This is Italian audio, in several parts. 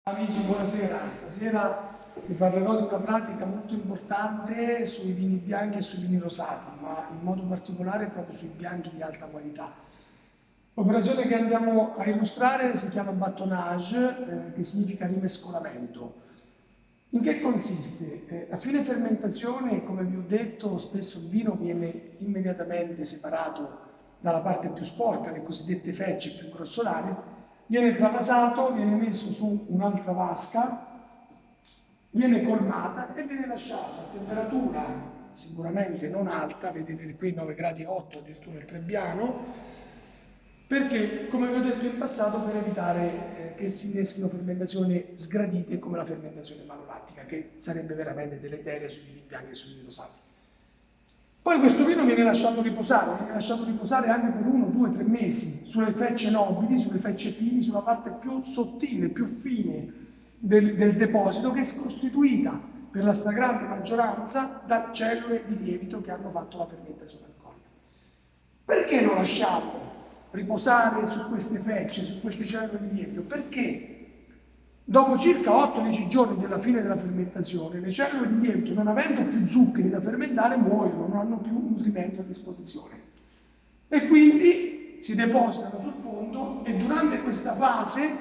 Amici, buonasera. Stasera vi parlerò di una pratica molto importante sui vini bianchi e sui vini rosati, ma in modo particolare proprio sui bianchi di alta qualità. L'operazione che andiamo a illustrare si chiama battonage, che significa rimescolamento. In che consiste? A fine fermentazione, come vi ho detto, spesso il vino viene immediatamente separato dalla parte più sporca, le cosiddette fecce più grossolane, viene travasato, viene messo su un'altra vasca, viene colmata e viene lasciato a temperatura sicuramente non alta, vedete qui 9 gradi 8 addirittura il Trebbiano, perché come vi ho detto in passato per evitare che si inneschino fermentazioni sgradite come la fermentazione malolattica, che sarebbe veramente deleteria sui vini bianchi e sui vini rosati. Poi questo vino viene lasciato riposare anche per 1, 2, 3 mesi sulle fecce nobili, sulle fecce fini, sulla parte più sottile, più fine del deposito, che è costituita per la stragrande maggioranza da cellule di lievito che hanno fatto la fermentazione alcolica. Perché lo lasciamo riposare su queste fecce, su queste cellule di lievito? Perché dopo circa 8-10 giorni dalla fine della fermentazione, le cellule di lievito, non avendo più zuccheri da fermentare, muoiono, non hanno più nutrimento a disposizione. E quindi si depositano sul fondo e durante questa fase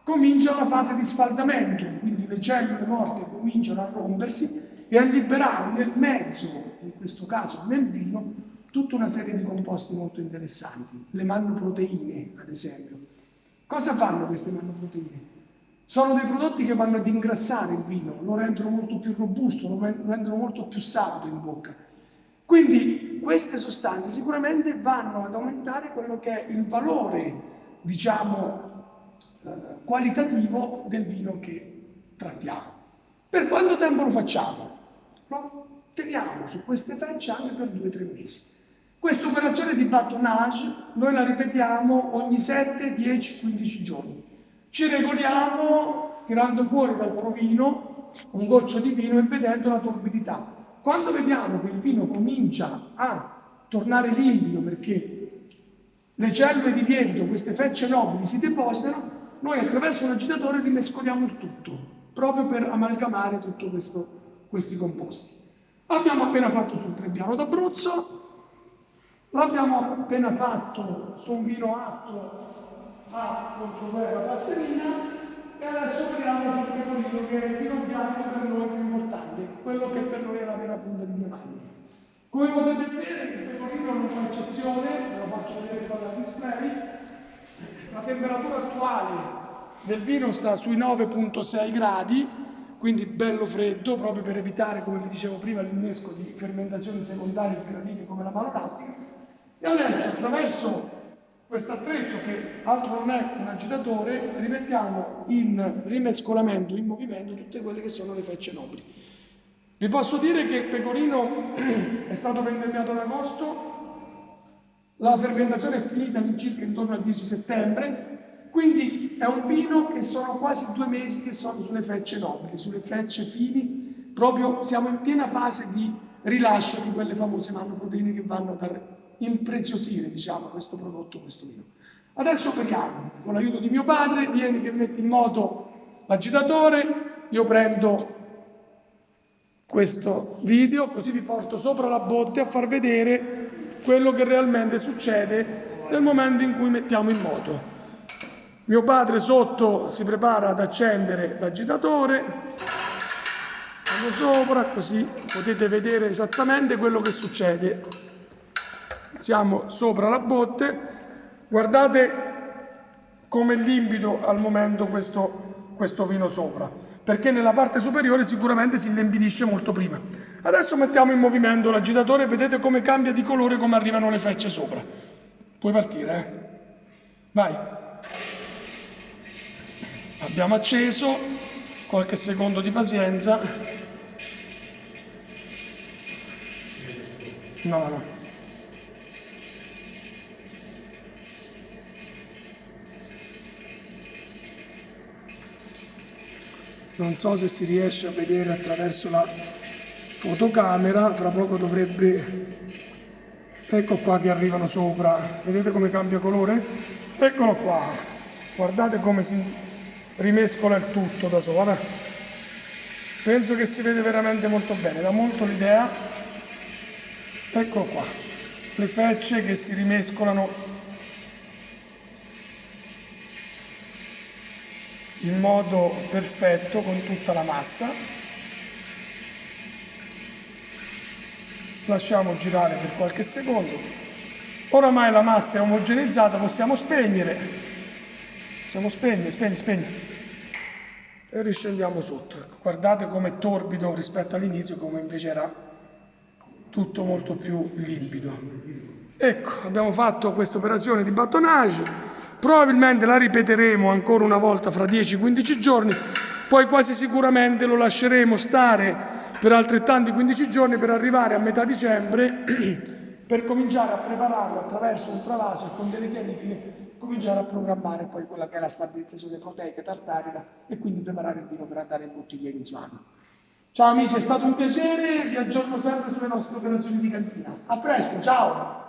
comincia la fase di sfaldamento, quindi le cellule morte cominciano a rompersi e a liberare nel mezzo, in questo caso nel vino, tutta una serie di composti molto interessanti. Le mannoproteine, ad esempio. Cosa fanno queste mannoproteine? Sono dei prodotti che vanno ad ingrassare il vino, lo rendono molto più robusto, lo rendono molto più sapido in bocca. Quindi queste sostanze sicuramente vanno ad aumentare quello che è il valore, diciamo, qualitativo del vino che trattiamo. Per quanto tempo lo facciamo? Lo teniamo su queste fecce anche per 2-3 mesi. Questa operazione di battonage noi la ripetiamo ogni 7, 10, 15 giorni. Ci regoliamo tirando fuori dal provino un goccio di vino e vedendo la torbidità. Quando vediamo che il vino comincia a tornare limpido perché le cellule di lievito, queste fecce nobili, si depositano, noi attraverso un agitatore rimescoliamo il tutto, proprio per amalgamare tutti questi composti. L'abbiamo appena fatto sul Trebbiano d'Abruzzo, l'abbiamo appena fatto su un vino atto a controguerra passerina e adesso vediamo sul pecorino, che è il vino bianco per noi più importante, quello che per noi è la vera punta di diamante. Come potete vedere il pecorino non fa eccezione, ve lo faccio vedere qua dal display. La temperatura attuale del vino sta sui 9,6 gradi, quindi bello freddo, proprio per evitare, come vi dicevo prima, l'innesco di fermentazioni secondarie sgradite come la malolattica. E adesso attraverso questo attrezzo, che altro non è un agitatore, rimettiamo in rimescolamento, in movimento, tutte quelle che sono le fecce nobili. Vi posso dire che il pecorino è stato vendemmiato ad agosto, la fermentazione è finita all'incirca intorno al 10 settembre, quindi è un vino che sono quasi 2 mesi che sono sulle fecce nobili, sulle fecce fini, proprio siamo in piena fase di rilascio di quelle famose mannoproteine che vanno a impreziosire, diciamo, questo prodotto, questo vino. Adesso operiamo, con l'aiuto di mio padre, vieni che metti in moto l'agitatore, io prendo questo video, così vi porto sopra la botte a far vedere quello che realmente succede nel momento in cui mettiamo in moto. Mio padre sotto si prepara ad accendere l'agitatore, andiamo sopra, così potete vedere esattamente quello che succede. Siamo sopra la botte, guardate come è limpido al momento questo vino sopra, perché nella parte superiore sicuramente si inlimpidisce molto prima. Adesso mettiamo in movimento l'agitatore e vedete come cambia di colore, come arrivano le fecce sopra. Puoi partire, Vai. Abbiamo acceso, qualche secondo di pazienza. No. Non so se si riesce a vedere attraverso la fotocamera, fra poco dovrebbe... Ecco qua che arrivano sopra, vedete come cambia colore? Eccolo qua, guardate come si rimescola il tutto da sopra. Penso che si vede veramente molto bene, dà molto l'idea. Ecco qua, le fecce che si rimescolano in modo perfetto con tutta la massa. Lasciamo girare per qualche secondo. Oramai la massa è omogenizzata, possiamo spegnere. Spegni. E riscendiamo sotto. Guardate com'è torbido rispetto all'inizio, come invece era tutto molto più limpido. Ecco, abbiamo fatto questa operazione di battonage, probabilmente la ripeteremo ancora una volta fra 10-15 giorni, poi quasi sicuramente lo lasceremo stare per altrettanti 15 giorni per arrivare a metà dicembre per cominciare a prepararlo attraverso un travaso e con delle chiarifiche cominciare a programmare poi quella che è la stabilizzazione proteica tartarica e quindi preparare il vino per andare in bottiglia inizio anno. Ciao amici, è stato un piacere, vi aggiorno sempre sulle nostre operazioni di cantina. A presto, ciao!